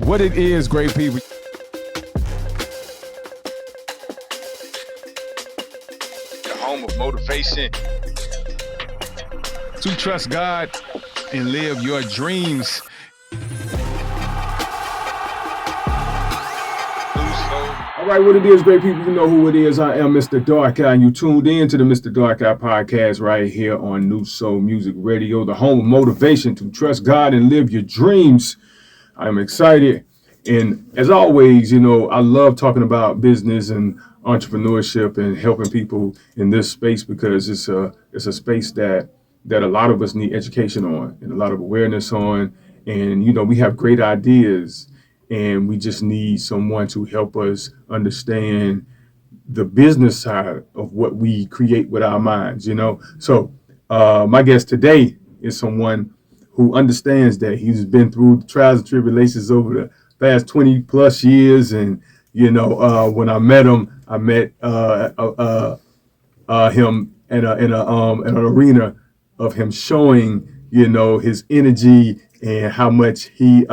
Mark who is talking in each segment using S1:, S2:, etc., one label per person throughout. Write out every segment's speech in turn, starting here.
S1: What it is, great people. The home of motivation. To trust God and live your dreams. All right, what it is, great people, you know who it is. I am Mr. Dark Eye, and you tuned in to the Mr. Dark Eye podcast right here on New Soul Music Radio, the home of motivation to trust God and live your dreams. I'm excited, and as always, you know, I love talking about business and entrepreneurship and helping people in this space because it's a space that a lot of us need education on and a lot of awareness on, and you know, we have great ideas. And we just need someone to help us understand the business side of what we create with our minds, you know. So my guest today is someone who understands that. He's been through the trials and tribulations over the past 20 plus years. And, you know, when I met him, I met him in an arena of him showing, you know, his energy and how much he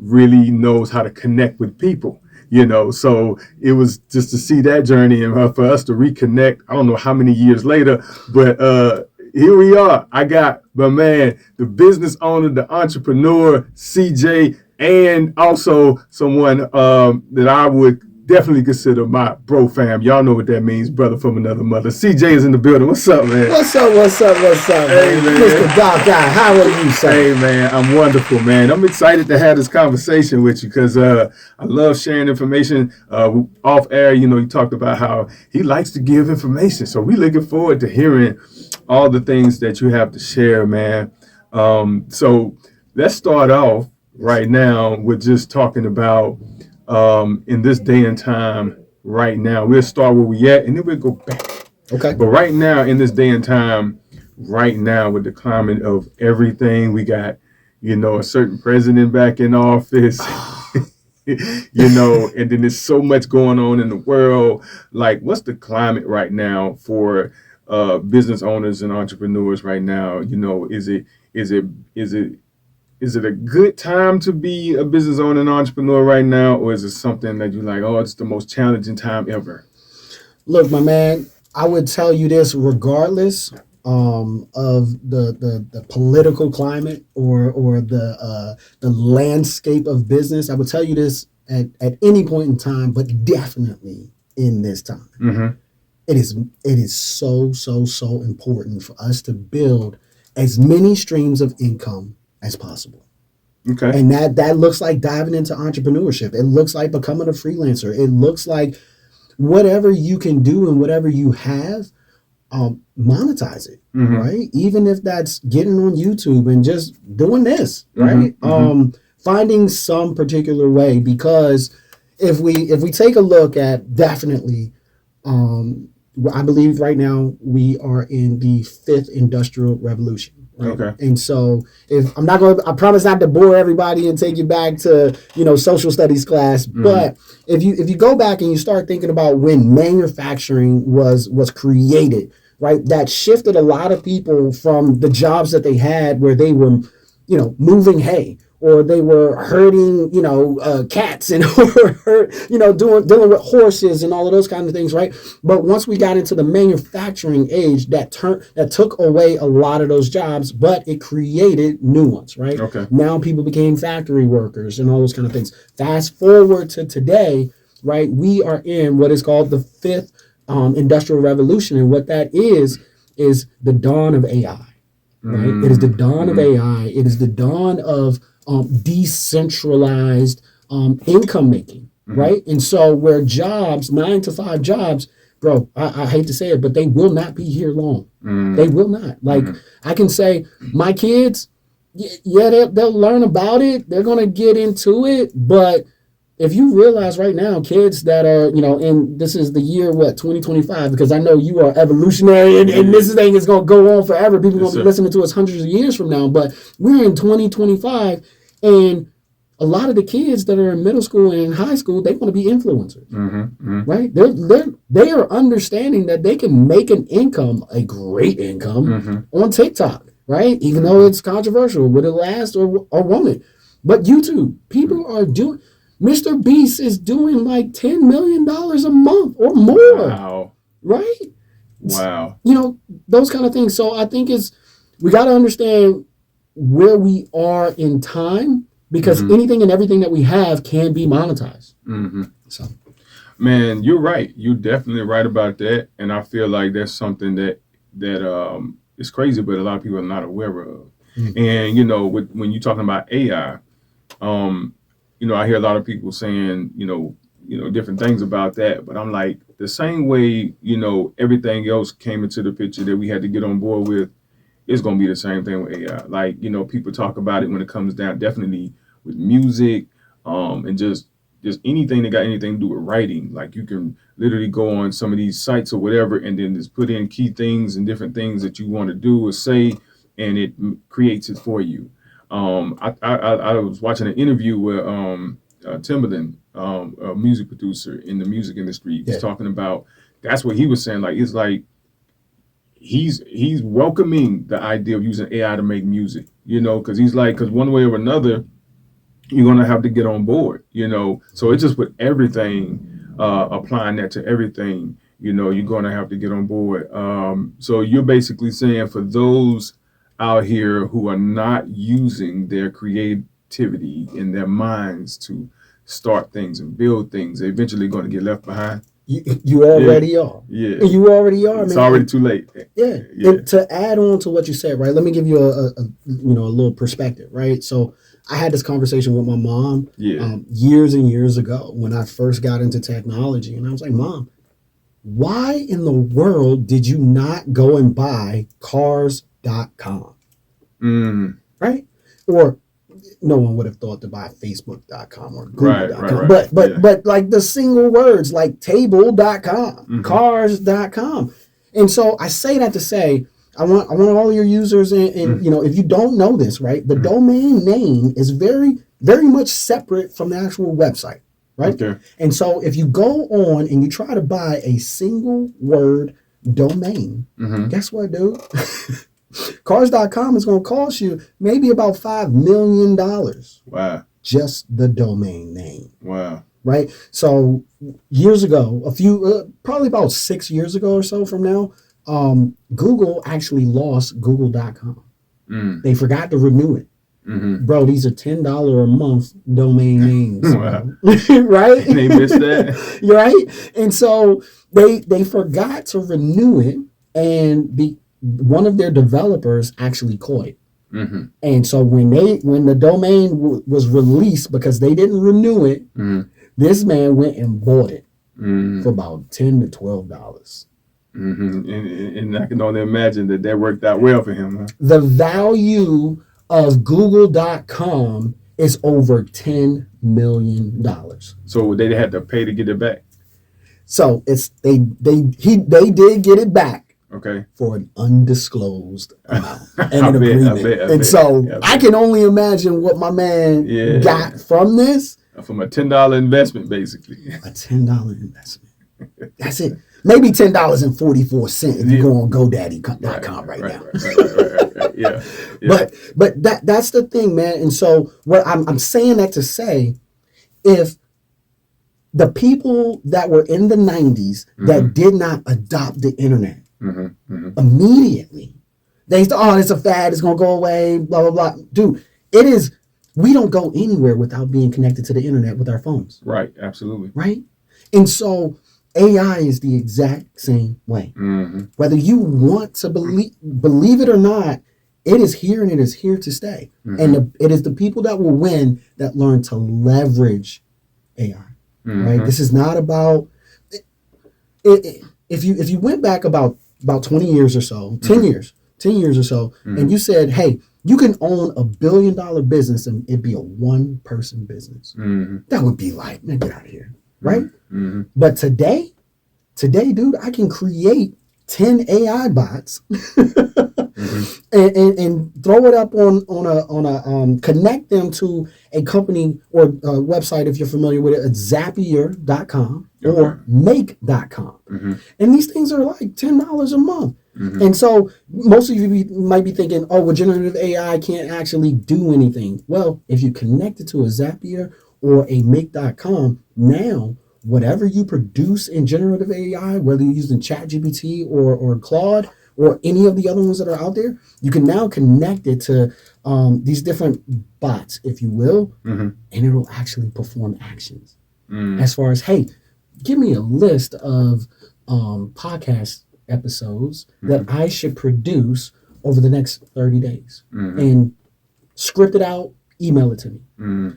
S1: really knows how to connect with people, you know. So it was just to see that journey and for us to reconnect. I don't know how many years later, but here we are. I got my man, the business owner, the entrepreneur, CJ, and also someone that I would definitely consider my bro fam. Y'all know what that means, brother from another mother. CJ is in the building. What's up, man?
S2: What's up,
S1: hey, man?
S2: Mr. Dark Eye, how are you, sir?
S1: Hey, man, I'm wonderful, man. I'm excited to have this conversation with you because I love sharing information. Off air, you know, you talked about how he likes to give information. So we looking forward to hearing all the things that you have to share, man. So let's start off right now with just talking about in this day and time right now. We'll start where we at and then we'll go back.
S2: Okay.
S1: But right now, in this day and time, right now with the climate of everything, we got, you know, a certain president back in office, you know, and then there's so much going on in the world. Like, what's the climate right now for business owners and entrepreneurs right now? You know, is it a good time to be a business owner and entrepreneur right now, or is it something that you're like, oh, it's the most challenging time ever?
S2: Look, my man, I would tell you this regardless of the political climate or the landscape of business. I would tell you this at any point in time, but definitely in this time.
S1: Mm-hmm.
S2: It is so important for us to build as many streams of income as possible.
S1: Okay.
S2: And that looks like diving into entrepreneurship. It looks like becoming a freelancer. It looks like whatever you can do and whatever you have, monetize it,
S1: mm-hmm.
S2: right? Even if that's getting on YouTube and just doing this, right?
S1: Mm-hmm.
S2: Finding some particular way, because if we take a look at definitely, I believe right now we are in the 5th industrial revolution. Right?
S1: Okay.
S2: And so I promise not to bore everybody and take you back to, you know, social studies class. Mm-hmm. But if you go back and you start thinking about when manufacturing was created, right, that shifted a lot of people from the jobs that they had where they were, you know, moving hay, or they were herding, you know, cats and you know, dealing with horses and all of those kinds of things, right? But once we got into the manufacturing age, that took away a lot of those jobs, but it created new ones, right?
S1: Okay.
S2: Now people became factory workers and all those kind of things. Fast forward to today, right? We are in what is called the 5th industrial revolution, and what that is the dawn of AI, right? Mm-hmm. It is the dawn of AI. It is the dawn of decentralized income making, mm-hmm. right? And so where jobs, 9-to-5 jobs, bro, I hate to say it, but they will not be here long. Mm-hmm. They will not. Like, mm-hmm. I can say my kids, yeah, they'll learn about it. They're going to get into it. But if you realize right now, kids that are, you know, and this is the year, 2025, because I know you are evolutionary and this thing is going to go on forever. People are going to be listening to us hundreds of years from now. But we're in 2025, and a lot of the kids that are in middle school and in high school, they want to be influencers, mm-hmm, mm-hmm. right? They are understanding that they can make an income, a great income, mm-hmm. on TikTok, right? Even though it's controversial, will it last or won't it? But YouTube, people are doing. Mr. Beast is doing like $10 million a month or more.
S1: Wow.
S2: Right?
S1: Wow.
S2: You know, those kind of things. So I think we got to understand where we are in time, because anything and everything that we have can be monetized. So,
S1: man, you're right. You're definitely right about that. And I feel like that's something that is crazy, but a lot of people are not aware of. And, you know, when you're talking about AI, you know, I hear a lot of people saying, you know, different things about that. But I'm like, the same way, you know, everything else came into the picture that we had to get on board with, it's going to be the same thing with AI. Like, you know, people talk about it when it comes down, definitely with music, and just anything that got anything to do with writing. Like, you can literally go on some of these sites or whatever, and then just put in key things and different things that you want to do or say, and it creates it for you. I was watching an interview where Timbaland, a music producer in the music industry, was talking about, that's what he was saying. Like, it's like he's welcoming the idea of using AI to make music, you know, because he's like, because one way or another, you're going to have to get on board, you know. So it's just with everything, applying that to everything, you know, you're going to have to get on board. So you're basically saying for those out here who are not using their creativity in their minds to start things and build things, they're eventually going to get left behind.
S2: You already are.
S1: Yeah.
S2: You already are,
S1: it's
S2: man.
S1: already too late.
S2: Yeah. And to add on to what you said, right? Let me give you a little perspective, right? So I had this conversation with my mom years and years ago when I first got into technology. And I was like, Mom, why in the world did you not go and buy cars.com? Right? Or no one would have thought to buy Facebook.com or Google.com. But like the single words like table.com, cars.com. And so I say that to say, I want all your users and you know, if you don't know this, right, the domain name is very, very much separate from the actual website, right? Okay. And so if you go on and you try to buy a single word domain, guess what, dude? Cars.com is going to cost you maybe about $5 million.
S1: Wow.
S2: Just the domain name.
S1: Wow.
S2: Right? So years ago, probably about 6 years ago or so from now, Google actually lost Google.com. They forgot to renew it. Bro, these are $10 a month domain names.
S1: Wow.
S2: Right?
S1: And they missed that.
S2: Right? And so they forgot to renew it, and one of their developers actually caught it. And so when the domain was released, because they didn't renew it, this man went and bought it for about $10 to $12.
S1: And I can only imagine that worked out well for him. Huh?
S2: The value of Google.com is over $10 million.
S1: So they had to pay to get it back.
S2: So they did get it back.
S1: Okay.
S2: For an undisclosed amount and an agreement. I can only imagine what my man got from this.
S1: From a $10 investment, basically.
S2: A $10 investment. That's it. Maybe $10.44 if you go on GoDaddy.com right now.
S1: Right. Yeah.
S2: But that's the thing, man. And so what I'm saying that to say, if the people that were in the 90s that did not adopt the internet, immediately they thought, oh, it's a fad, it's gonna go away, blah blah blah. Dude, it is. We don't go anywhere without being connected to the internet with our phones.
S1: Right, absolutely.
S2: Right? And so AI is the exact same way. Whether you want to believe it or not, it is here and it is here to stay. And it is the people that will win that learn to leverage AI. Right? This is not about it. If you went back about 20 years or so, 10 years or so, and you said, hey, you can own $1 billion business and it'd be a one-person business. That would be like, man, get out of here, right? But today, dude, I can create 10 AI bots and throw it up on a connect them to a company or a website, if you're familiar with it, at Zapier.com or Make.com. And these things are like $10 a month. And so most of you might be thinking, oh, well, generative AI can't actually do anything. Well, if you connect it to a Zapier or a make.com, now whatever you produce in generative AI, whether you're using ChatGPT or Claude or any of the other ones that are out there, you can now connect it to these different bots, if you will, and it'll actually perform actions. As far as, hey, give me a list of podcast episodes that I should produce over the next 30 days and script it out, email it to me.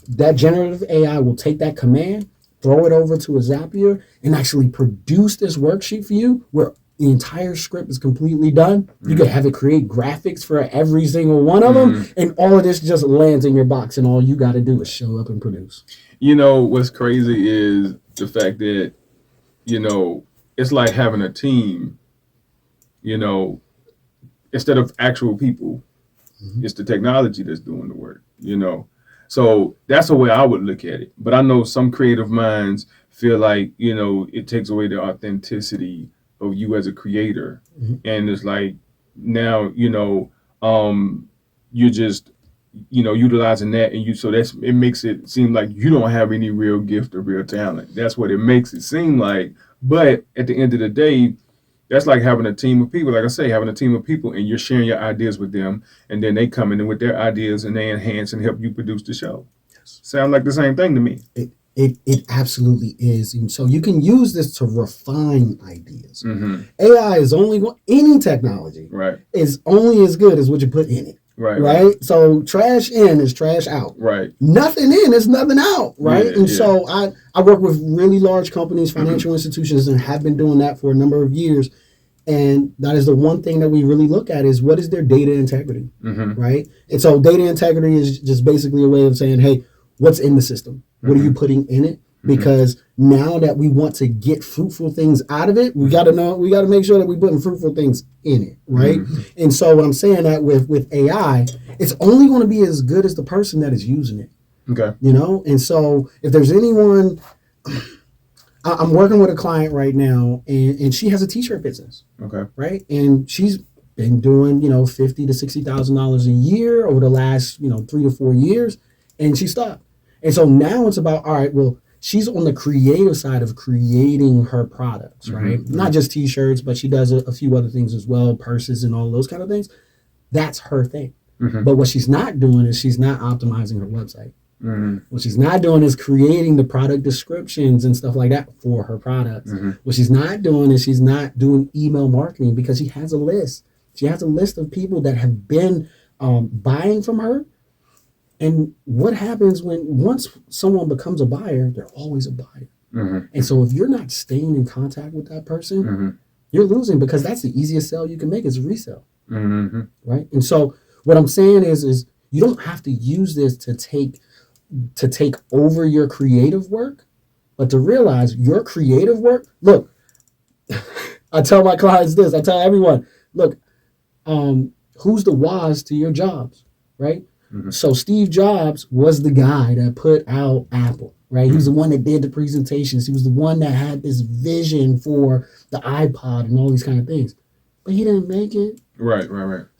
S2: That generative AI will take that command, throw it over to a Zapier, and actually produce this worksheet for you where the entire script is completely done. You could have it create graphics for every single one of them, and all of this just lands in your box, and all you got to do is show up and produce.
S1: You know, what's crazy is the fact that, you know, it's like having a team, you know, instead of actual people, it's the technology that's doing the work, you know. So that's the way I would look at it. But I know some creative minds feel like, you know, it takes away the authenticity of you as a creator. And it's like now, you know, you're just, you know, utilizing that, and it makes it seem like you don't have any real gift or real talent. That's what it makes it seem like. But at the end of the day, that's like having a team of people. Like I say, having a team of people, and you're sharing your ideas with them, and then they come in with their ideas and they enhance and help you produce the show. Yes. Sound like the same thing to me.
S2: It absolutely is. And so you can use this to refine ideas. AI is only any technology is only as good as what you put in it. Right. So trash in is trash out.
S1: Right.
S2: Nothing in is nothing out. Right. So I work with really large companies, financial institutions, and have been doing that for a number of years. And that is the one thing that we really look at is what is their data integrity. Right. And so data integrity is just basically a way of saying, hey, what's in the system? What are you putting in it? Because now that we want to get fruitful things out of it, we got to make sure that we're putting fruitful things in it, right? And so what I'm saying that with AI, it's only going to be as good as the person that is using it.
S1: Okay.
S2: You know? And so if there's anyone, I'm working with a client right now, and she has a t-shirt business.
S1: Okay.
S2: Right? And she's been doing, you know, $50,000 to $60,000 a year over the last, 3 to 4 years, and she stopped. And so now it's about, all right, well, she's on the creative side of creating her products, right? Not just t-shirts, but she does a few other things as well, purses and all those kind of things. That's her thing. But what she's not doing is she's not optimizing her website. What she's not doing is creating the product descriptions and stuff like that for her products. What she's not doing is she's not doing email marketing because she has a list. She has a list of people that have been buying from her. And what happens once someone becomes a buyer, they're always a buyer. And so if you're not staying in contact with that person, you're losing, because that's the easiest sell you can make is a resale. Right? And so what I'm saying is you don't have to use this to take over your creative work, but to realize your creative work. Look, I tell my clients this, I tell everyone, look, who's the wise to your jobs, right? So Steve Jobs was the guy that put out Apple, right? He was the one that did the presentations. He was the one that had this vision for the iPod and all these kind of things. But he didn't make it.
S1: Right.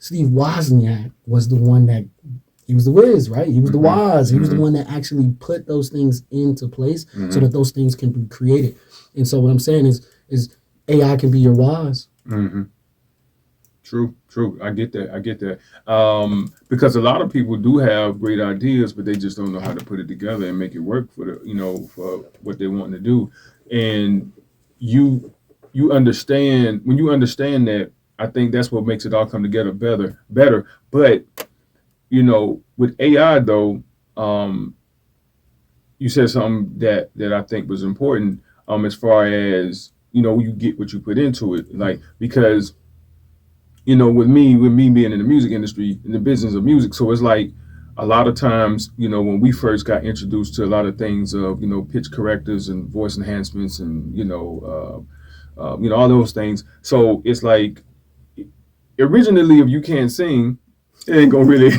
S2: Steve Wozniak was the one that, he was the whiz, right? He was the wise. He was the one that actually put those things into place so that those things can be created. And so what I'm saying is AI can be your wise.
S1: True. I get that. Because a lot of people do have great ideas, but they just don't know how to put it together and make it work for for what they want to do. And you understand, when you understand that, I think that's what makes it all come together better. But with AI though, you said something that I think was important. As far as you get what you put into it, like, because with me being in the music industry, in the business of music, so it's like a lot of times, when we first got introduced to a lot of things of, pitch correctors and voice enhancements and, all those things. So it's like, originally, if you can't sing, it ain't gonna really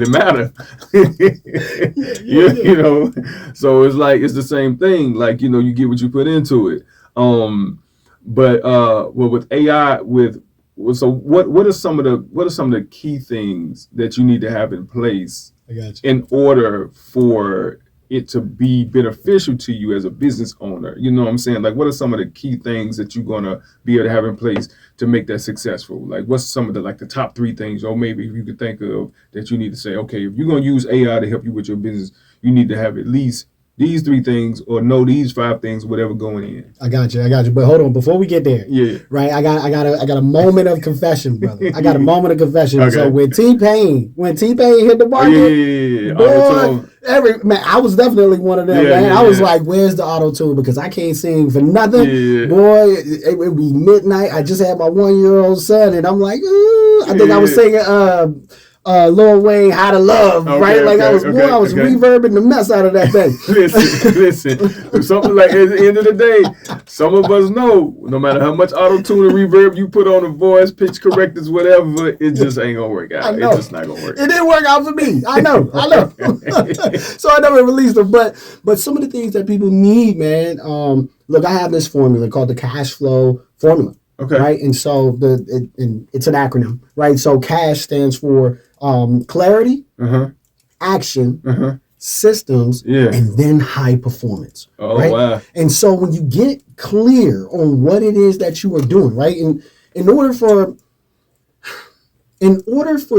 S1: matter. So it's like, it's the same thing. Like, you get what you put into it. But well, with AI, so what are some of the key things that you need to have in place
S2: I got you.
S1: in order for it to be beneficial to you as a business owner? You know what I'm saying? Like, what are some of the key things that you're gonna be able to have in place to make that successful? Like, what's some of the top 3 things, or maybe if you could think of that you need to say, okay, if you're gonna use AI to help you with your business, you need to have at least these 3 things, or know these 5 things, whatever going in.
S2: I got you. But hold on, before we get there,
S1: Yeah.
S2: right? I got a moment of confession, brother. I got a moment of confession.
S1: Okay.
S2: So when T-Pain hit the
S1: Oh,
S2: market,
S1: yeah.
S2: boy,
S1: Auto-tune.
S2: I was definitely one of them,
S1: Yeah,
S2: man.
S1: yeah,
S2: I was
S1: yeah.
S2: like, where's the auto tune? Because I can't sing for nothing.
S1: Yeah.
S2: Boy, it would be midnight. I just had my 1-year-old son, and I'm like, I think I was singing Lil Wayne, How to Love, right? Like I was reverbing the mess out of that thing.
S1: listen. Something like at the end of the day, some of us know no matter how much auto tune and reverb you put on a voice, pitch correctors, whatever, it just ain't gonna work out. It's just not gonna work.
S2: It didn't work out for me. I know. So I never released them. But some of the things that people need, man. Look, I have this formula called the cash flow formula.
S1: Okay.
S2: Right. And so it's an acronym, right? So CASH stands for clarity, action, systems, and then high performance.
S1: Oh,
S2: right?
S1: Wow.
S2: And so when you get clear on what it is that you are doing, right? And in order for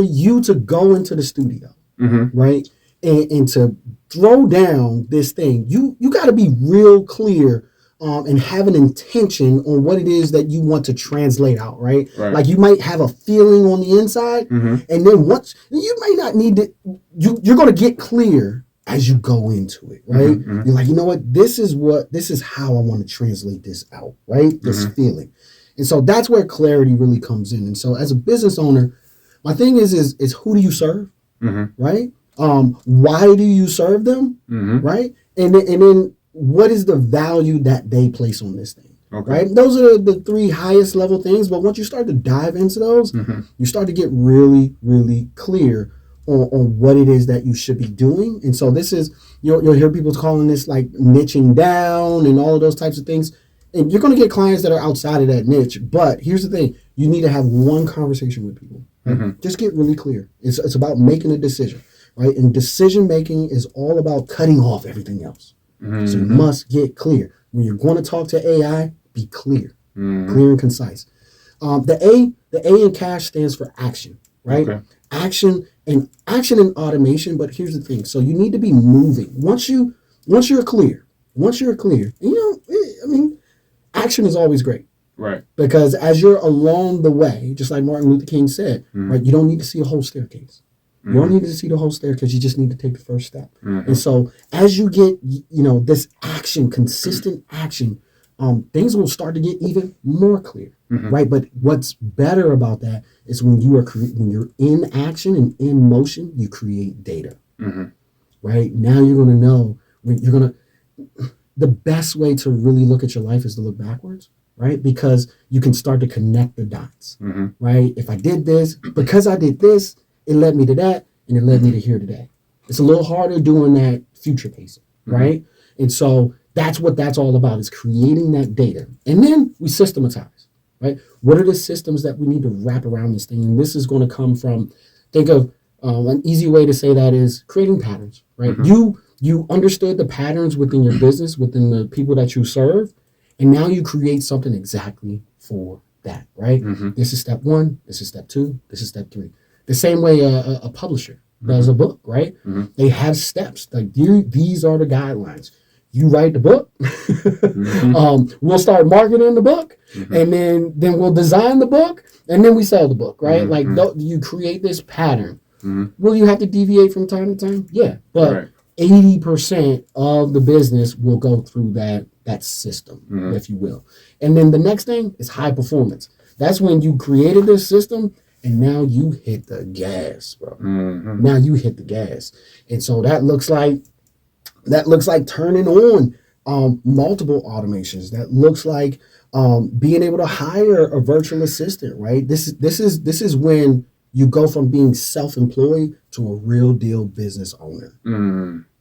S2: you to go into the studio, right, and to throw down this thing, you got to be real clear and have an intention on what it is that you want to translate out, right? Like you might have a feeling on the inside, and then once you may not need to, you're going to get clear as you go into it, right? You're like, you know what? This is how I want to translate this out, right? This feeling. And so that's where clarity really comes in. And so as a business owner, my thing is who do you serve, right? Why do you serve them, right? And then what is the value that they place on this thing, right? Those are the 3 highest level things. But once you start to dive into those, you start to get really, really clear on what it is that you should be doing. And so this is, you'll hear people calling this like niching down and all of those types of things. And you're going to get clients that are outside of that niche. But here's the thing. You need to have one conversation with people. Right? Just get really clear. It's about making a decision, right? And decision making is all about cutting off everything else. So you must get clear. When you're going to talk to AI, be clear. Clear and concise. The A in CASH stands for action, right? Action and automation. But here's the thing. So you need to be moving. Once you're clear, and action is always great.
S1: Right.
S2: Because as you're along the way, just like Martin Luther King said, right, you don't need to see a whole staircase. You don't need to see the whole staircase. You just need to take the first step. And so as you get, this action, consistent action, things will start to get even more clear, right? But what's better about that is when you're in action and in motion, you create data, right? Now you're going to know the best way to really look at your life is to look backwards, right? Because you can start to connect the dots, right? If I did this, because I did this, it led me to that, and it led me to here today. It's a little harder doing that future pacing, right? And so that's what that's all about, is creating that data. And then we systematize, right? What are the systems that we need to wrap around this thing? And this is going to come from, think of an easy way to say that is creating patterns, right? You understood the patterns within your business, within the people that you serve, and now you create something exactly for that, right? This is step 1, this is step 2, this is step 3. The same way a publisher does a book, right? They have steps. Like these are the guidelines. You write the book. We'll start marketing the book, and then we'll design the book, and then we sell the book, right? Like you create this pattern. Will you have to deviate from time to time? Yeah, but 80% of the business will go through that system, if you will. And then the next thing is high performance. That's when you created this system, and now you hit the gas, bro. Now you hit the gas. And so that looks like turning on multiple automations. That looks like being able to hire a virtual assistant, right? This is when you go from being self-employed to a real deal business owner,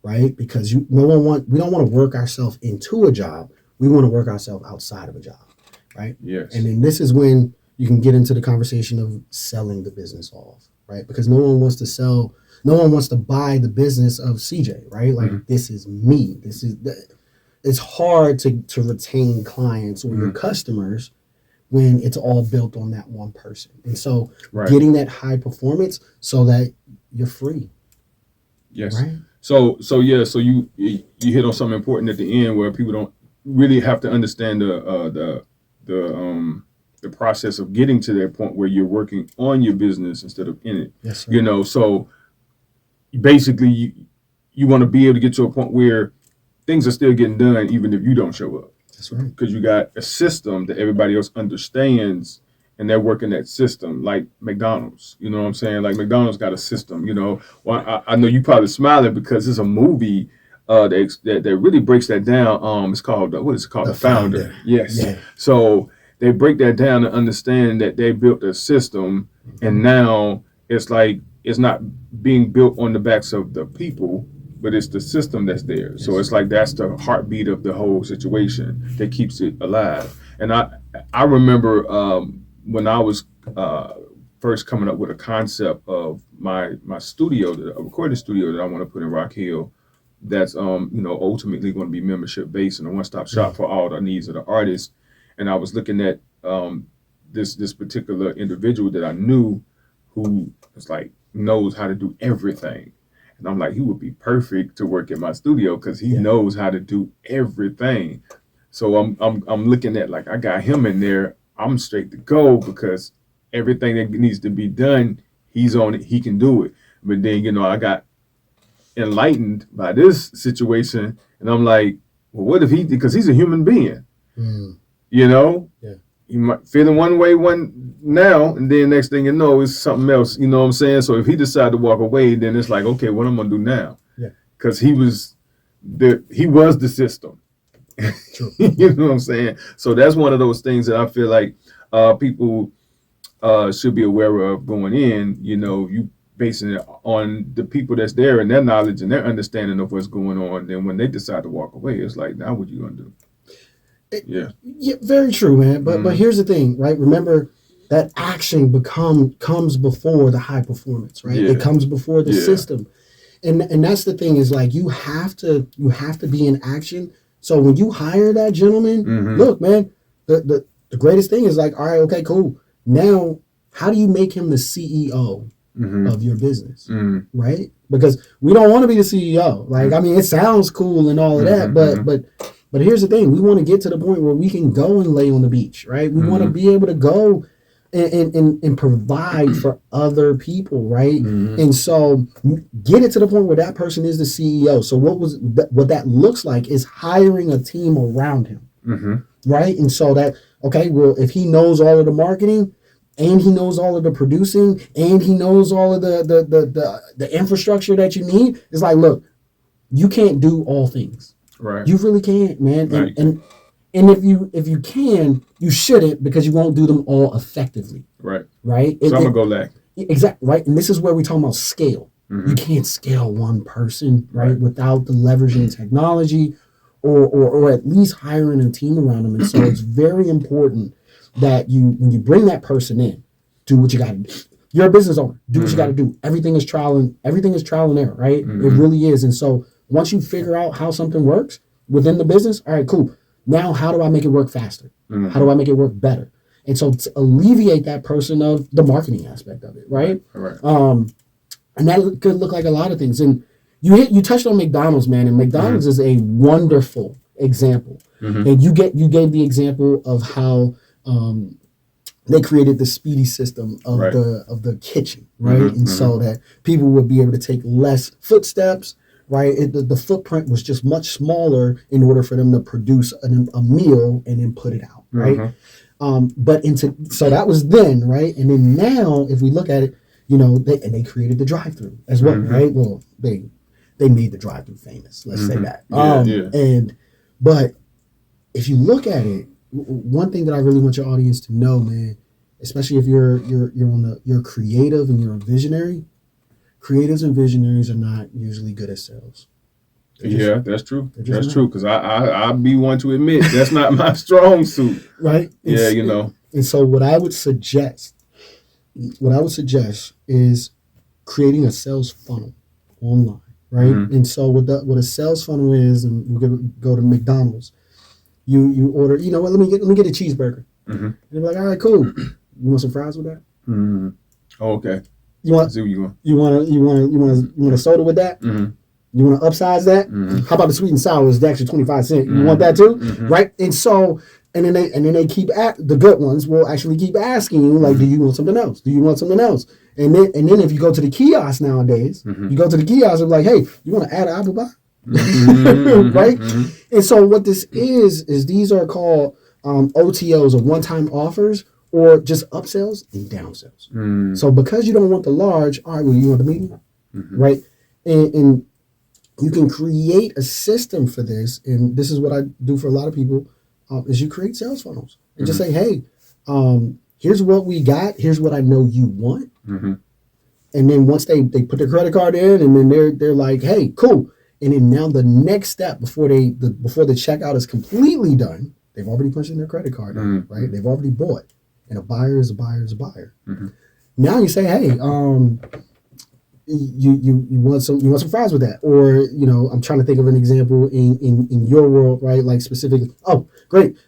S2: right? Because we don't want to work ourselves into a job. We want to work ourselves outside of a job. right?
S1: Yes.
S2: And then this is when you can get into the conversation of selling the business off, right? Because no one wants to sell, no one wants to buy the business of CJ, right? Like this is me. It's hard to retain clients or your customers when it's all built on that one person. And so getting that high performance so that you're free.
S1: Yes.
S2: Right.
S1: So you hit on something important at the end where people don't really have to understand the process of getting to that point where you're working on your business instead of in it.
S2: Yes, sir.
S1: So basically you want to be able to get to a point where things are still getting done even if you don't show up.
S2: That's right.
S1: Because you got a system that everybody else understands and they're working that system, like McDonald's. You know what I'm saying? Like McDonald's got a system, Well, I know you probably smiling because there's a movie that really breaks that down. It's called, what is it called? The Founder. Yes. Yeah. So they break that down and understand that they built a system and now it's like, it's not being built on the backs of the people, but it's the system that's there. Yes. So it's like that's the heartbeat of the whole situation that keeps it alive. And I remember when I was first coming up with a concept of my studio, a recording studio that I want to put in Rock Hill, that's ultimately going to be membership based and a one-stop shop for all the needs of the artists. And I was looking at this particular individual that I knew who was like knows how to do everything. And I'm like, he would be perfect to work at my studio because he knows how to do everything. So I'm looking at like I got him in there. I'm straight to go because everything that needs to be done, he's on it. He can do it. But then I got enlightened by this situation, and I'm like, well, what if because he's a human being, He might feel in one way now, and then next thing you know, it's something else. You know what I'm saying? So if he decided to walk away, then it's like, okay, what am I gonna do now? Yeah. Because he was the system. True. You know what I'm saying? So that's one of those things that I feel like people should be aware of going in. You basing it on the people that's there and their knowledge and their understanding of what's going on. Then when they decide to walk away, it's like, now what you gonna do? Yeah,
S2: very true, man. But here's the thing, right? Remember that action comes before the high performance, right? It comes before the system, and that's the thing is like you have to be in action. So when you hire that gentleman, look, man, the greatest thing is like, all right, okay, cool. Now, how do you make him the CEO of your business, right? Because we don't want to be the CEO. Like, I mean, it sounds cool and all of that, but here's the thing. We want to get to the point where we can go and lay on the beach, right? We want to be able to go and provide for other people, right? And so get it to the point where that person is the CEO. So what that looks like is hiring a team around him, right? And so that, okay, well, if he knows all of the marketing and he knows all of the producing and he knows all of the infrastructure that you need, it's like, look, you can't do all things.
S1: Right.
S2: You really can't, man.
S1: Right.
S2: And if you can, you shouldn't because you won't do them all effectively.
S1: Right.
S2: Right.
S1: So I'm gonna go lag.
S2: Exactly. Right. And this is where we talk about scale. You can't scale one person, right, without the leveraging technology or at least hiring a team around them. And so it's very important that when you bring that person in, do what you got to do. You're a business owner. Do what you got to do. Everything is trial and error, right? It really is. And so once you figure out how something works within the business, all right, cool. Now, how do I make it work faster? How do I make it work better? And so to alleviate that person of the marketing aspect of it, right?
S1: Right.
S2: And that could look like a lot of things. And you touched on McDonald's, man, and McDonald's is a wonderful example. And you gave the example of how they created the speedy system of the kitchen, right? And so that people would be able to take less footsteps. Right, the footprint was just much smaller in order for them to produce a meal and then put it out, right? So that was then, right? And then now, if we look at it, they created the drive-through as well, right? Well, they made the drive-through famous. Let's say that. But if you look at it, one thing that I really want your audience to know, man, especially if you're creative and you're a visionary. Creatives and visionaries are not usually good at sales.
S1: Yeah, that's true. That's
S2: not.
S1: true. Because I'll be one to admit that's not my strong suit.
S2: Right?
S1: Yeah,
S2: And so what I would suggest is creating a sales funnel online, right?
S1: Mm-hmm.
S2: And so what a sales funnel is, and we're gonna go to McDonald's. You order, you know what? Let me get a cheeseburger.
S1: Mm-hmm.
S2: And they're like, all right, cool. You want some fries with that?
S1: Mm-hmm. Oh, okay.
S2: You want?
S1: I see where you going.
S2: You want a soda with that?
S1: Mm-hmm.
S2: You want to upsize that?
S1: Mm-hmm.
S2: How about the sweet and sour is the extra 25 cents? You
S1: Mm-hmm.
S2: want that too?
S1: Mm-hmm.
S2: Right? And so, and then they keep the good ones will actually keep asking you, like, do you want something else? Do you want something else? And then if you go to the kiosk nowadays, you go to the kiosk and be like, hey, you want to add an apple pie?
S1: Mm-hmm.
S2: Right?
S1: Mm-hmm.
S2: And so what this is these are called OTOs, or one-time offers, or just upsells and downsells.
S1: Mm-hmm.
S2: So because you don't want the large, all right, well, you want the medium, right? And you can create a system for this, and this is what I do for a lot of people, is you create sales funnels and just say, hey, here's what we got, here's what I know you want.
S1: Mm-hmm.
S2: And then once they put their credit card in, and then they're like, hey, cool. And then now the next step before the checkout is completely done, they've already punched in their credit card in, right? They've already bought. And a buyer is a buyer is a buyer.
S1: Mm-hmm.
S2: Now you say, hey, you want some fries with that, or I'm trying to think of an example in your world, right? Like specifically, oh great,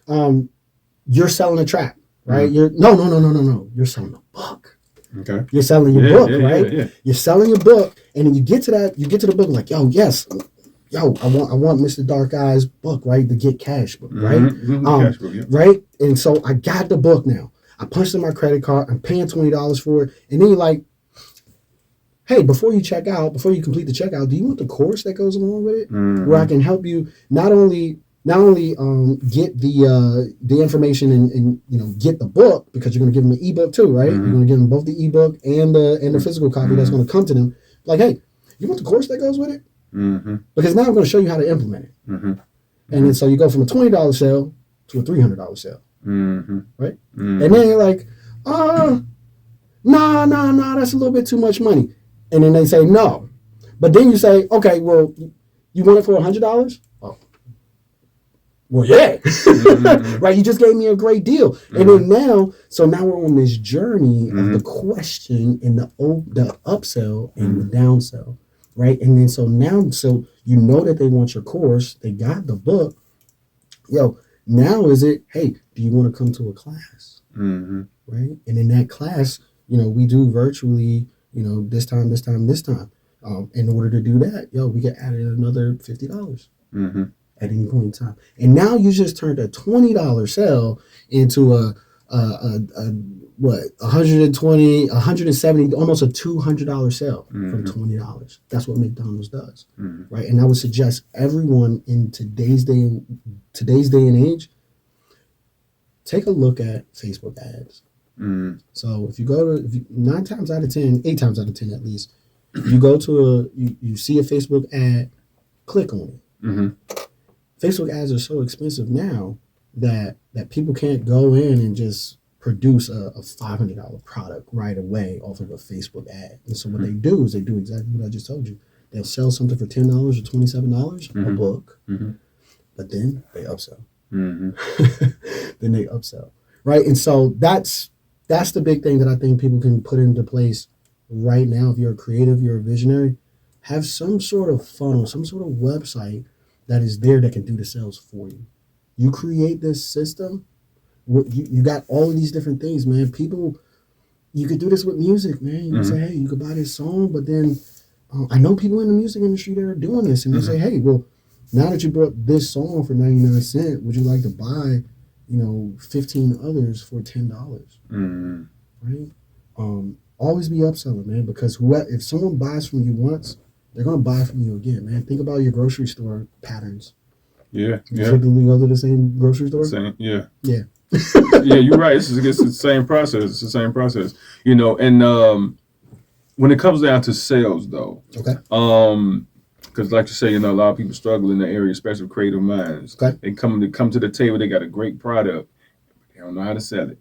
S2: you're selling a track, right? You're no, you're selling a book.
S1: Okay.
S2: You're selling your book, right?
S1: Yeah.
S2: You're selling your book, and then you get to the book like, yo, yes, yo, I want Mr. Dark Eye's book, right? The Get Cash book, right?
S1: Cash book, yeah.
S2: Right? And so I got the book now. I punched in my credit card. I'm paying $20 for it, and then you're like, hey, before you complete the checkout, do you want the course that goes along with it, where I can help you not only get the information and get the book, because you're going to give them an ebook too, right? You're going to give them both the ebook and the physical copy that's going to come to them. Like, hey, you want the course that goes with it? Because now I'm going to show you how to implement it. And then so you go from a $20 sale to a $300 sale, right? And then you're like, nah, that's a little bit too much money. And then they say no. But then you say, okay, well, you want it for $100? Oh, well, yeah. Right? You just gave me a great deal. And then now we're on this journey of the question and the upsell and the downsell, right? And then so you know that they want your course, they got the book. Yo, now is it, hey, do you want to come to a class? Right? And in that class, we do virtually, this time. In order to do that, we get added another $50 at any point in time. And now you just turned a $20 sale into a what, 120, 170, almost a $200 sale for $20. That's what McDonald's does, right? And I would suggest everyone in today's day and age, take a look at Facebook ads. So if you go to 8 times out of 10 at least, you go to you see a Facebook ad, click on it. Facebook ads are so expensive now that people can't go in and just produce a $500 product right away off of a Facebook ad. And so what they do is they do exactly what I just told you. They'll sell something for $10 or $27, a book, but then they upsell. Then they upsell, right? And so that's the big thing that I think people can put into place right now. If you're a creative, you're a visionary, have some sort of funnel, some sort of website that is there that can do the sales for you. You create this system. You got all of these different things, man. People, you could do this with music, man. You can say, hey, you could buy this song, but then I know people in the music industry that are doing this, and they say, hey, well, now that you brought this song for 99 cents, would you like to buy 15 others for $10, right? Always be upselling, man, because if someone buys from you once, they're going to buy from you again, man. Think about your grocery store patterns.
S1: Yeah.
S2: You typically go to the same grocery store?
S1: Yeah.
S2: Yeah.
S1: Yeah, you're right. It's the same process. It's the same process. And when it comes down to sales, though,
S2: okay.
S1: Because like you say, a lot of people struggle in the area, especially creative minds.
S2: Okay.
S1: They come to the table, they got a great product, they don't know how to sell it.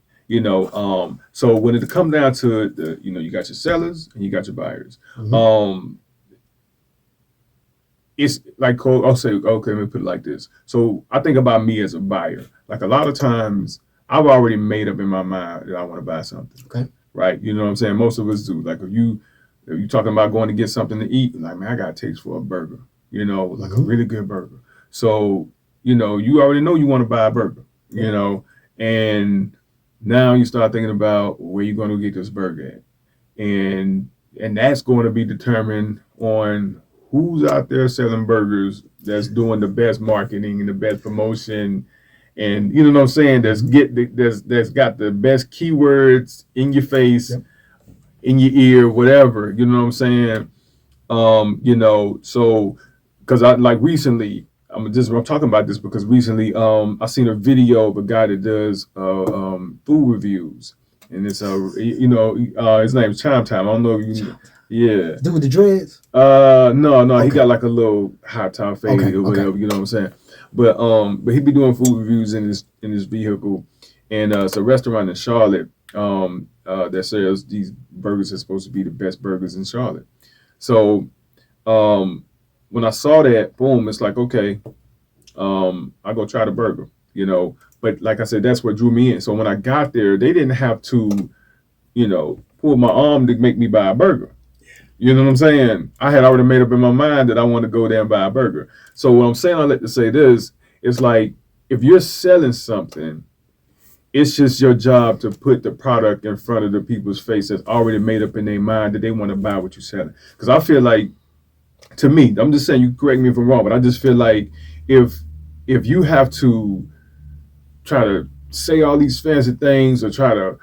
S1: So when it comes down to you got your sellers and you got your buyers. it's like, I'll say, okay, let me put it like this. So I think about me as a buyer. Like a lot of times, I've already made up in my mind that I want to buy something.
S2: Okay.
S1: Right? You know what I'm saying? Most of us do. Like if you talking about going to get something to eat, like man, I got a taste for a burger. You know, like a really good burger. So you already know you want to buy a burger. You know, and now you start thinking about where you're going to get this burger at, and that's going to be determined on who's out there selling burgers that's doing the best marketing and the best promotion, and you know what I'm saying, that's got the best keywords in your face, in your ear, whatever, you know what I'm saying. So because I like recently, I'm talking about this because recently I seen a video of a guy that does food reviews, and it's his name's Chime Time. I don't know if you. Yeah.
S2: Dude with the dreads?
S1: No,
S2: Okay.
S1: He got like a little hot top fade or whatever, you know what I'm saying? But he be doing food reviews in his vehicle, and it's a restaurant in Charlotte that sells these burgers that's supposed to be the best burgers in Charlotte. So when I saw that, boom, it's like, okay, I go try the burger, But like I said, that's what drew me in. So when I got there, they didn't have to, pull my arm to make me buy a burger. You know what I'm saying? I had already made up in my mind that I want to go there and buy a burger. So what I'm saying, I like to say this, it's like if you're selling something, it's just your job to put the product in front of the people's face that's already made up in their mind that they want to buy what you're selling. Because I feel like, to me, I'm just saying, you correct me if I'm wrong, but I just feel like if you have to try to say all these fancy things or try to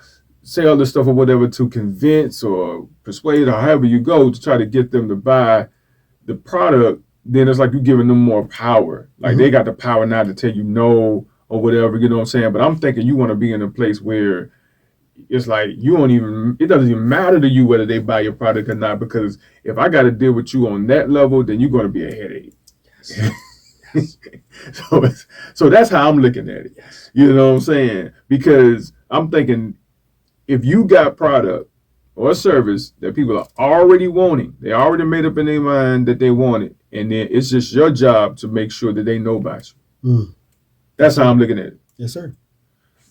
S1: say all this stuff or whatever to convince or persuade or however you go to try to get them to buy the product, then it's like you're giving them more power. Like they got the power now to tell you no or whatever, you know what I'm saying? But I'm thinking you want to be in a place where it's like it doesn't even matter to you whether they buy your product or not, because if I got to deal with you on that level, then you're going to be a headache. Yes. So that's how I'm looking at it. Yes. You know what I'm saying? Because I'm thinking if you got product or a service that people are already wanting, they already made up in their mind that they want it, and then it's just your job to make sure that they know about you. That's how I'm looking at it.
S2: Yes, sir.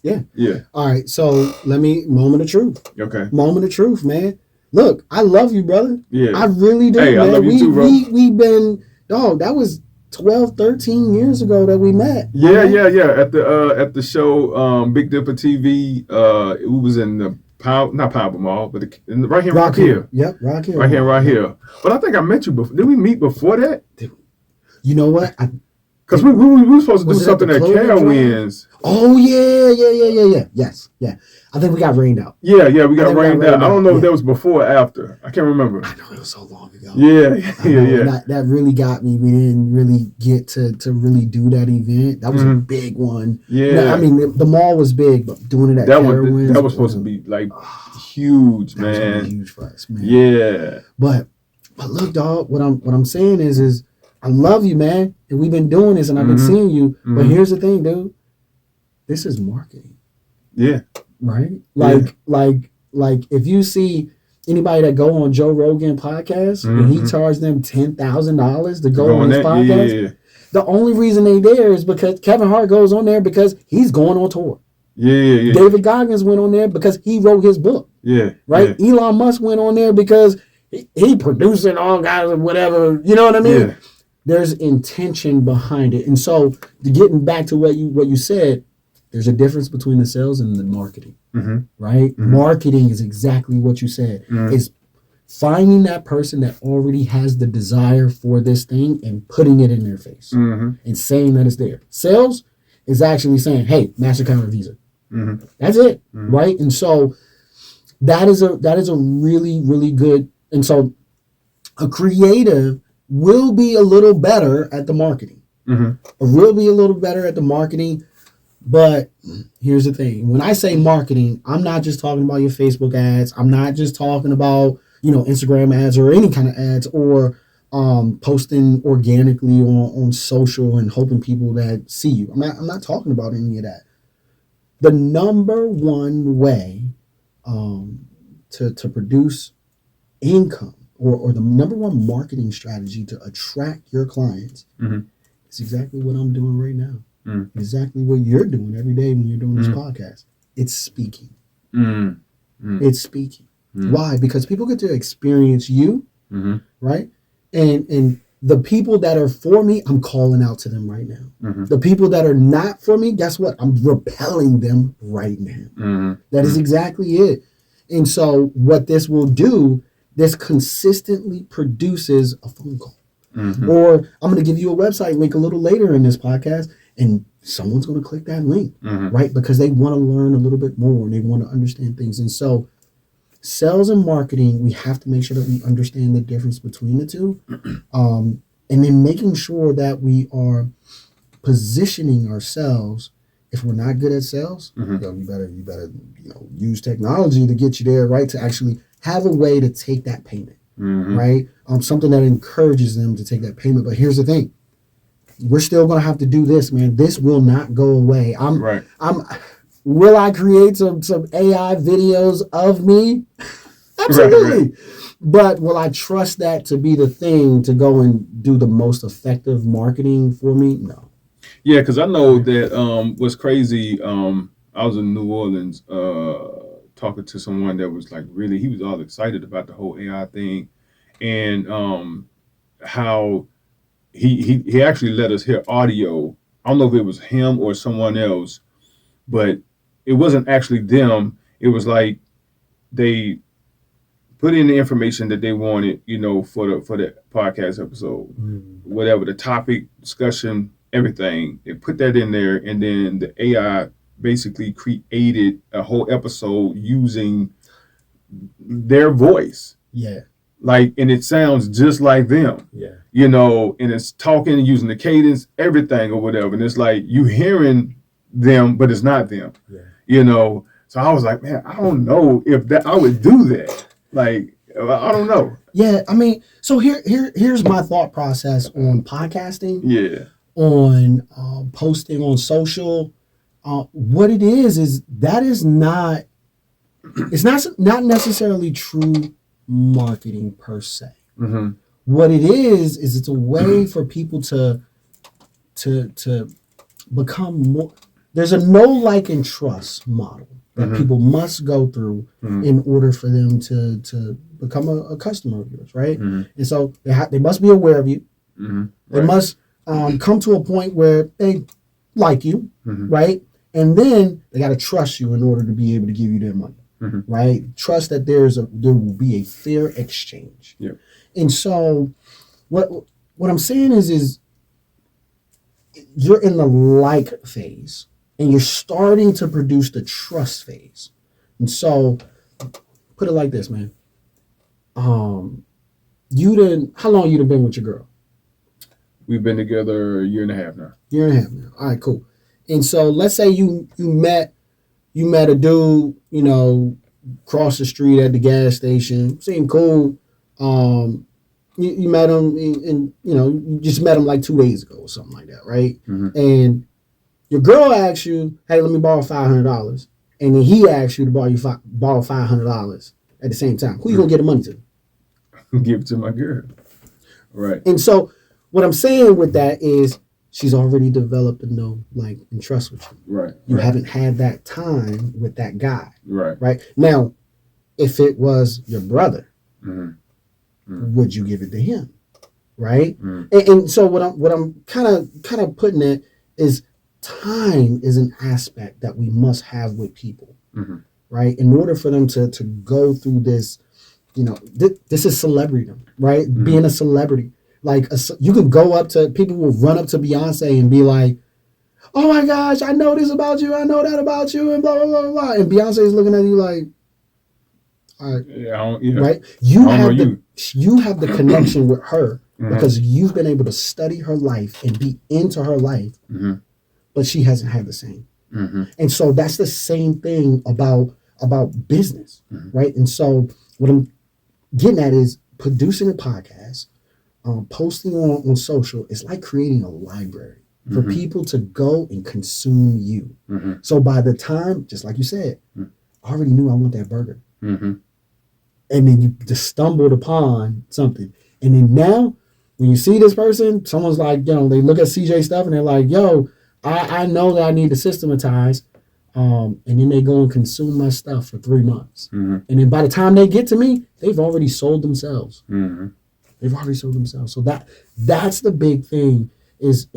S2: Yeah.
S1: Yeah.
S2: All right. So moment of truth.
S1: Okay.
S2: Moment of truth, man. Look, I love you, brother.
S1: Yeah.
S2: I really do,
S1: hey,
S2: man.
S1: I love you too, bro.
S2: We've been, that was 12, 13 years ago that we met.
S1: Yeah. At the show, Big Dipper TV, it was in the not Power Mall, but right here, Rock Hill.
S2: Yep, Rock Hill.
S1: Right here. But I think I met you before. Did we meet before that?
S2: You know what?
S1: Because we were supposed to do something at Carowinds.
S2: Oh, yeah. Yes, yeah. I think we got rained out.
S1: Yeah, we got rained out. I don't know if that was before or after. I can't remember.
S2: I know, it was so long ago.
S1: Yeah.
S2: That really got me. We didn't really get to really do that event. That was a big one.
S1: Yeah.
S2: I mean, the mall was big, but doing it at Carowinds.
S1: That was supposed to be like huge, man.
S2: That was huge for us, man.
S1: Yeah.
S2: But look, dog, what I'm saying is I love you, man. And we've been doing this and I've been seeing you. But here's the thing, dude. This is marketing.
S1: Yeah.
S2: Right? Like if you see anybody that go on Joe Rogan podcast and he charged them $10,000 to go on his podcast, the only reason they there is because Kevin Hart goes on there because he's going on tour.
S1: Yeah.
S2: David Goggins went on there because he wrote his book.
S1: Yeah.
S2: Right? Yeah. Elon Musk went on there because he producing all guys or whatever. You know what I mean? Yeah. There's intention behind it. And so getting back to what you said, there's a difference between the sales and the marketing, right? Marketing is exactly what you said. Is finding that person that already has the desire for this thing and putting it in their face and saying that it's there. Sales is actually saying, hey, MasterCard or Visa. That's it, right? And so that is a really, really good, and so a creative will be a little better at the marketing. Will be a little better at the marketing. But here's the thing. When I say marketing, I'm not just talking about your Facebook ads. I'm not just talking about, Instagram ads or any kind of ads or posting organically on social and hoping people that see you. I'm not talking about any of that. The number one way to produce income or the number one marketing strategy to attract your clients is exactly what I'm doing right now. Exactly what you're doing every day when you're doing this podcast. It's speaking. It's speaking. Why? Because people get to experience you, right? And the people that are for me, I'm calling out to them right now. The people that are not for me, guess what? I'm repelling them right now. That is exactly it. And so what this will do, this consistently produces a phone call. Or I'm going to give you a website link a little later in this podcast, and someone's going to click that link, right? Because they want to learn a little bit more and they want to understand things. And so sales and marketing, we have to make sure that we understand the difference between the two. And then making sure that we are positioning ourselves. If we're not good at sales, you better use technology to get you there, right? To actually have a way to take that payment, right? Something that encourages them to take that payment. But here's the thing. We're still going to have to do this, man. This will not go away. Will I create some AI videos of me? Absolutely. Right. But will I trust that to be the thing to go and do the most effective marketing for me? No.
S1: Yeah, because I know that what's crazy, I was in New Orleans talking to someone that was like he was all excited about the whole AI thing, and how he actually let us hear audio. I don't know if it was him or someone else, but it wasn't actually them. It was like they put in the information that they wanted, for the podcast episode, whatever the topic, discussion, everything. They put that in there, and then the AI basically created a whole episode using their voice.
S2: Yeah.
S1: And it sounds just like them.
S2: Yeah.
S1: And it's talking and using the cadence, everything or whatever. And it's like you hearing them, but it's not them. Yeah. So I was like, man, I don't know if that I would do that. I don't know.
S2: Yeah, I mean, so here's my thought process on podcasting.
S1: Yeah.
S2: On posting on social. What it is that is not, it's not necessarily true marketing per se. What it is it's a way for people to become more. There's a know, like, and trust model that people must go through in order for them to become a customer of yours, right? And so they must be aware of you. They must come to a point where they like you, right? And then they got to trust you in order to be able to give you their money, right? Trust that there will be a fair exchange.
S1: Yeah.
S2: And so what I'm saying is you're in the like phase and you're starting to produce the trust phase. And so put it like this, man. How long you done been with your girl?
S1: We've been together a year and a half now.
S2: All right, cool. And so let's say you met a dude, cross the street at the gas station. Seemed cool. You met him and you just met him like 2 days ago or something like that, right? And your girl asks you, hey, let me borrow $500. And then he asks you to borrow $500 at the same time. Who you gonna get the money to?
S1: Give it to my girl. Right.
S2: And so what I'm saying with that is she's already developed a know, like, and trust with you.
S1: Right.
S2: You haven't had that time with that guy.
S1: Right.
S2: Right. Now, if it was your brother, would you give it to him? Right. And so what I'm kind of putting it is time is an aspect that we must have with people. Right. In order for them to go through this, this is celebrity, right? Being a celebrity. You can go up to people who will run up to Beyonce and be like, oh my gosh, I know this about you, I know that about you, and blah, blah, blah, blah. And Beyonce is looking at you like, all right, right? You have the connection with her because you've been able to study her life and be into her life, but she hasn't had the same. And so that's the same thing about business, right? And so what I'm getting at is producing a podcast, posting on social is like creating a library for people to go and consume you. So by the time, just like you said, I already knew I want that burger. and then you just stumbled upon something. And then now, when you see this person, someone's like, they look at CJ stuff and they're like, yo, I know that I need to systematize. And then they go and consume my stuff for 3 months. And then by the time they get to me, they've already sold themselves. They've already sold themselves. So that's the big thing is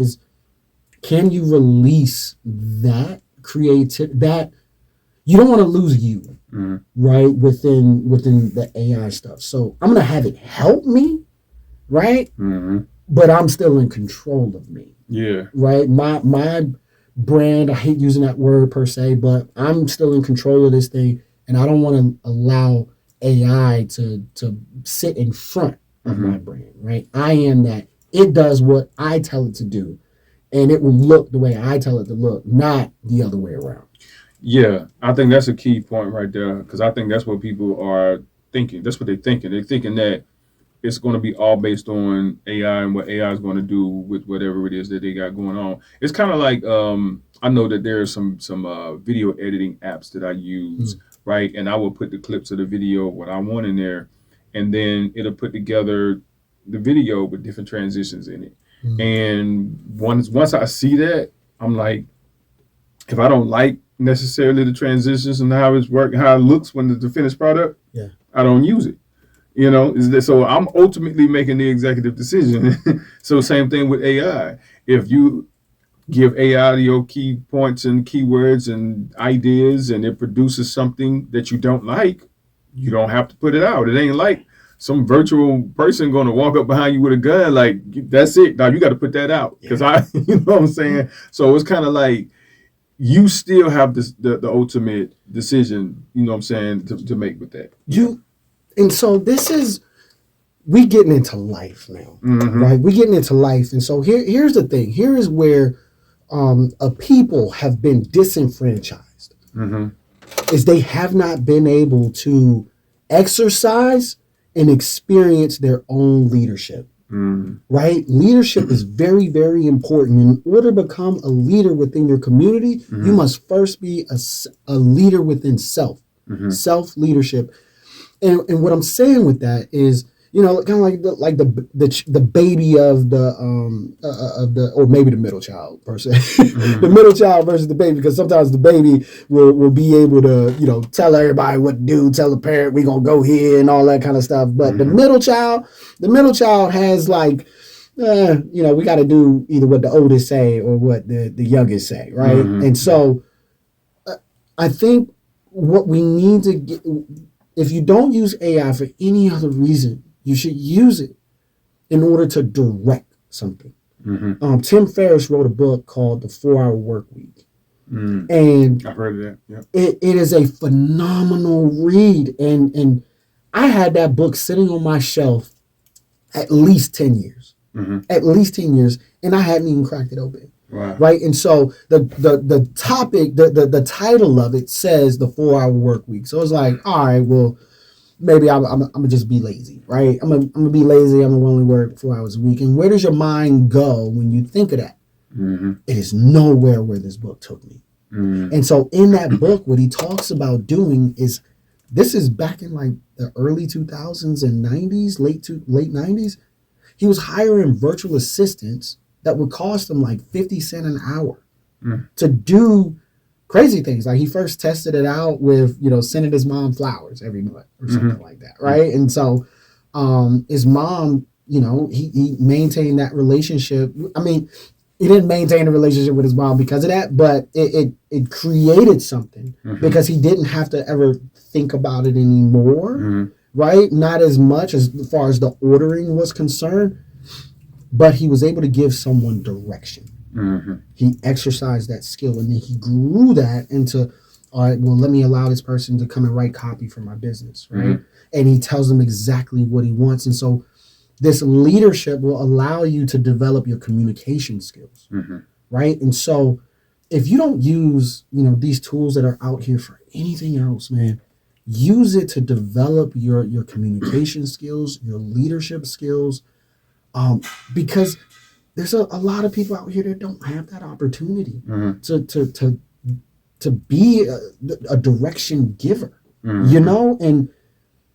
S2: can you release that creativity, that you don't want to lose you, right, within the AI stuff. So I'm going to have it help me, right? But I'm still in control of me.
S1: Yeah.
S2: Right? My brand, I hate using that word per se, but I'm still in control of this thing, and I don't want to allow AI to sit in front of my brand, right? I am that. It does what I tell it to do, and it will look the way I tell it to look, not the other way around.
S1: Yeah, I think that's a key point right there, because I think that's what people are thinking. That's what they're thinking. They're thinking that it's going to be all based on AI and what AI is going to do with whatever it is that they got going on. It's kind of like I know that there are some video editing apps that I use, right? And I will put the clips of the video, what I want in there, and then it'll put together the video with different transitions in it. And once I see that, I'm like, if I don't like necessarily the transitions and how it's working, how it looks when the finished product, I don't use it. So I'm ultimately making the executive decision. So same thing with AI. If you give AI your key points and keywords and ideas, and it produces something that you don't like, you don't have to put it out. It ain't like some virtual person going to walk up behind you with a gun. Like, that's it. Now you got to put that out, because you know what I'm saying? So it's kind of like you still have the ultimate decision, you know what I'm saying, to make with that.
S2: And so this is, we getting into life now, right? We getting into life. And so here's the thing. Here is where a people have been disenfranchised. Is they have not been able to exercise and experience their own leadership, right? Leadership is very, very important. In order to become a leader within your community, you must first be a leader within self, self-leadership. And what I'm saying with that is, kind of like the baby of the or maybe the middle child per se, the middle child versus the baby, because sometimes the baby will be able to tell everybody what to do, tell the parent we gonna go here and all that kind of stuff. But the middle child has like, we got to do either what the oldest say or what the youngest say, right? And so I think what we need to get. If you don't use AI for any other reason, you should use it in order to direct something. Tim Ferriss wrote a book called The 4-Hour Work Week. And
S1: I've heard of that. Yeah.
S2: It is a phenomenal read. And I had that book sitting on my shelf at least 10 years. At least 10 years. And I hadn't even cracked it open.
S1: Wow.
S2: Right. And so the topic, the title of it says the 4-Hour Work Week. So it's like, all right, well, maybe I'm gonna just be lazy, right? I'm gonna be lazy. I'm gonna only work 4 hours a week. And where does your mind go when you think of that? It is nowhere where this book took me. And so in that book, what he talks about doing is, this is back in like the early 2000s and 90s, late 90s. He was hiring virtual assistants that would cost him like 50 cents an hour to do crazy things. Like, he first tested it out with, sending his mom flowers every month or something like that, right? And so his mom, he maintained that relationship. I mean, he didn't maintain a relationship with his mom because of that, but it created something because he didn't have to ever think about it anymore, right? Not as much as far as the ordering was concerned. But he was able to give someone direction. He exercised that skill, and then he grew that into, all right, well, let me allow this person to come and write copy for my business, right? And he tells them exactly what he wants. And so this leadership will allow you to develop your communication skills, right? And so if you don't use, these tools that are out here for anything else, man, use it to develop your communication skills, your leadership skills, because there's a lot of people out here that don't have that opportunity to be a direction giver, and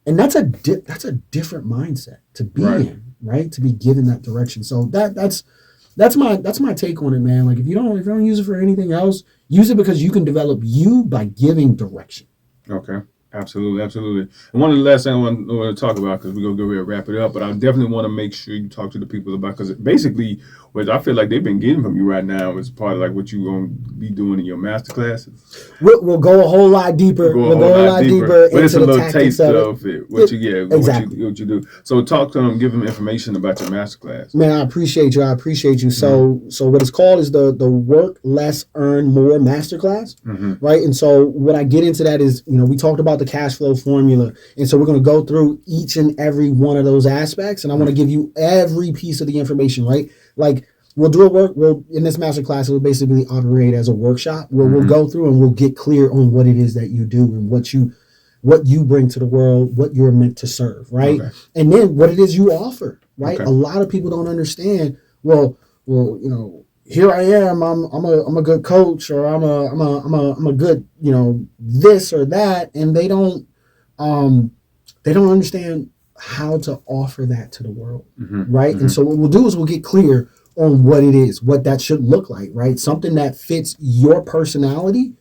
S2: And that's a different mindset to be in, right? To be given that direction. So that's my take on it, man. Like if you don't use it for anything else, use it because you can develop you by giving direction.
S1: Okay. Absolutely. And one of the last things I want to talk about, because we're going to go ahead and wrap it up, but I definitely want to make sure you talk to the people about, because basically what I feel like they've been getting from you right now is part of like what you're going to be doing in your master classes.
S2: We'll go a whole lot deeper. We'll go a lot deeper
S1: but it's a
S2: into the
S1: little
S2: tactics
S1: taste of it, what you get,
S2: exactly.
S1: what you do. So talk to them, give them information about your master class.
S2: Man, I appreciate you. So what it's called is the Work Less, Earn More Masterclass, right? And so what I get into that is, we talked about the cash flow formula. And so we're going to go through each and every one of those aspects. And I want to give you every piece of the information, right? Like we'll do in this masterclass, it will basically operate as a workshop where we'll go through and we'll get clear on what it is that you do and what you bring to the world, what you're meant to serve, right? Okay. And then what it is you offer, right? Okay. A lot of people don't understand, well, here I am, I'm a good coach, or I'm a good, this or that, and they don't understand how to offer that to the world, right? And so what we'll do is we'll get clear on what it is, what that should look like, right? Something that fits your personality.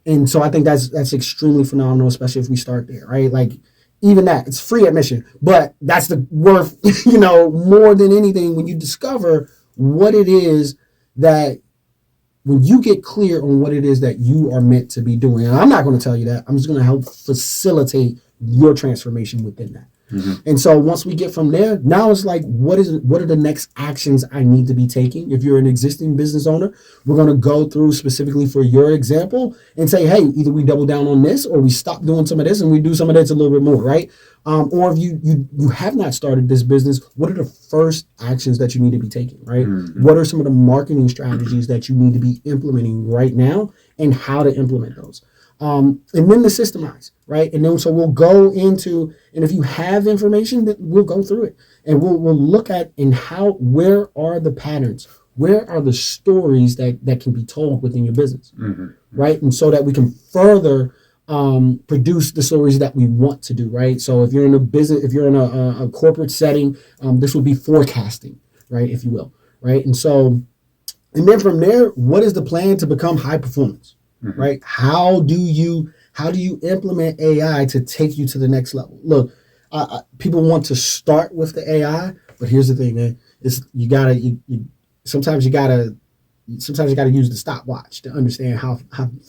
S2: And so I think that's extremely phenomenal, especially if we start there, right? Like even that, it's free admission, but that's the worth, more than anything when you discover what it is that, when you get clear on what it is that you are meant to be doing. And I'm not going to tell you that. I'm just going to help facilitate your transformation within that. And so once we get from there, now it's like, what are the next actions I need to be taking? If you're an existing business owner, we're going to go through specifically for your example and say, hey, either we double down on this or we stop doing some of this and we do some of this a little bit more, right? Or if you have not started this business, what are the first actions that you need to be taking, right? What are some of the marketing strategies that you need to be implementing right now and how to implement those? And then the systemize, right? And then so we'll go into, and if you have information, that we'll go through it and we'll look at where are the patterns, where are the stories that can be told within your business, right? And so that we can further produce the stories that we want to do, right? So if you're in a business, if you're in a corporate setting, this will be forecasting, right? If you will, right? And so, and then from there, what is the plan to become high performance? Right? How do you implement AI to take you to the next level? Look, people want to start with the AI, but here's the thing, man. Sometimes you gotta use the stopwatch to understand how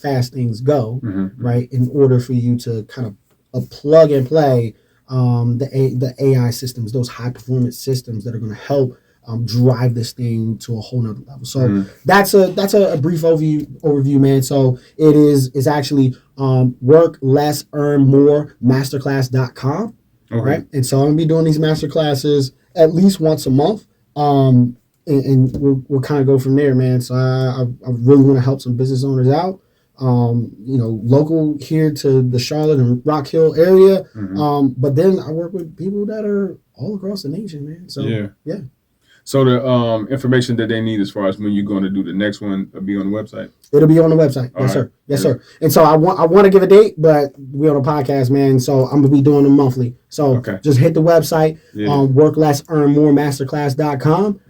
S2: fast things go, right? In order for you to kind of plug and play the AI systems, those high performance systems that are going to help drive this thing to a whole nother level. So that's a brief overview, man. So it's actually Work Less, Earn More Masterclass.com. Okay. Right. And so I'm gonna be doing these masterclasses at least once a month. And we'll kind of go from there, man. So I really want to help some business owners out. Local here to the Charlotte and Rock Hill area. But then I work with people that are all across the nation, man. So yeah.
S1: So the information that they need as far as when you're going to do the next one will be on the website?
S2: It'll be on the website. Yes, sir. And so I want to give a date, but we're on a podcast, man. So I'm going to be doing them monthly. So just hit the website, Work Less, Earn More Masterclass.com.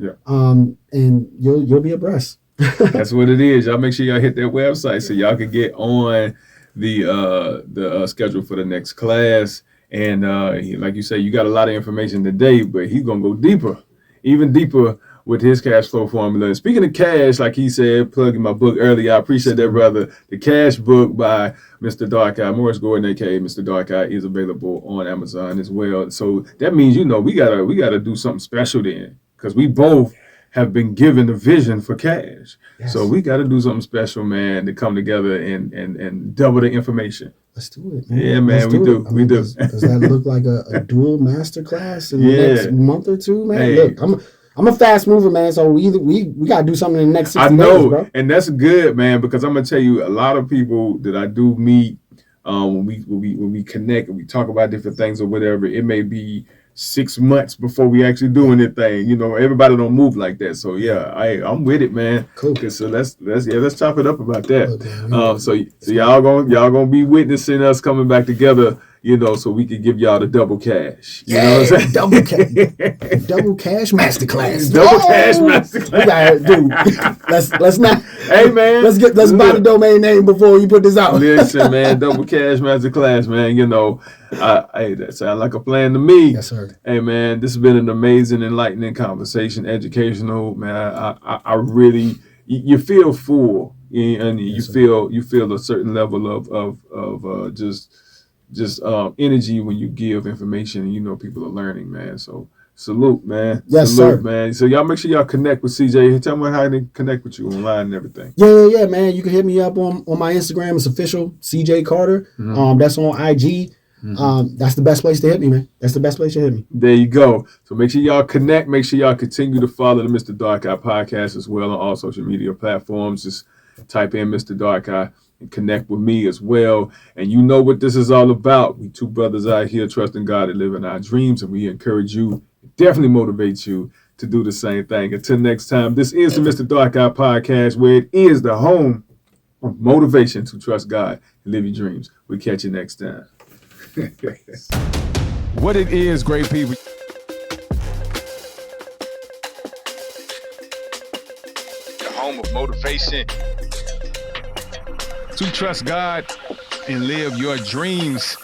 S2: And you'll be abreast.
S1: That's what it is. Y'all make sure y'all hit that website so y'all can get on the schedule for the next class. And like you say, you got a lot of information today, but he's going to go deeper. Even deeper with his cash flow formula. Speaking of cash, like he said, plugging my book earlier, I appreciate that, brother. The Cash Book by Mr. Dark Eye, Morris Gordon, aka Mr. Dark Eye, is available on Amazon as well. So that means, we gotta do something special then, because we both have been given the vision for cash. Yes. So we got to do something special, man, to come together and double the information.
S2: Let's do it, man.
S1: Yeah, man, we do.
S2: Does that look like a dual masterclass in the next month or two, man? Hey. Look, I'm a fast mover, man. So we got to do something in the next 60 days, bro.
S1: And that's good, man, because I'm gonna tell you, a lot of people that I do meet, when we connect and we talk about different things or whatever, it may be 6 months before we actually doing anything. Everybody don't move like that. So I'm with it, man.
S2: Cool.
S1: So let's chop it up about that. So y'all gonna be witnessing us coming back together, you know, so we could give y'all the double cash. You know what I'm saying?
S2: double cash masterclass.
S1: Cash masterclass.
S2: Dude, let's not.
S1: Hey man,
S2: let's buy the domain name before you put this out.
S1: Listen, man, double cash masterclass, man. You know, hey, that sounds like a plan to me.
S2: Yes, sir.
S1: Hey man, this has been an amazing, enlightening conversation, educational, man. I really, you feel full, and you feel a certain level of just energy when you give information, and you know people are learning, man. So salute, man.
S2: Yes,
S1: salute,
S2: sir.
S1: Man. So y'all make sure y'all connect with CJ. Tell me how they connect with you online and everything.
S2: Yeah, man. You can hit me up on my Instagram. It's official CJ Carter. That's on IG. That's the best place to hit me, man. That's the best place to hit me.
S1: There you go. So make sure y'all connect. Make sure y'all continue to follow the Mr. Dark Eye podcast as well on all social media platforms. Just type in Mr. Dark Eye and connect with me as well. And you know what this is all about. We two brothers out here trusting God and living our dreams, and we encourage you, definitely motivate you to do the same thing. Until next time, this is the Mr. Dark Eye podcast, where it is the home of motivation to trust God and live your dreams. We'll catch you next time. What it is, great people. The home of motivation to trust God and live your dreams.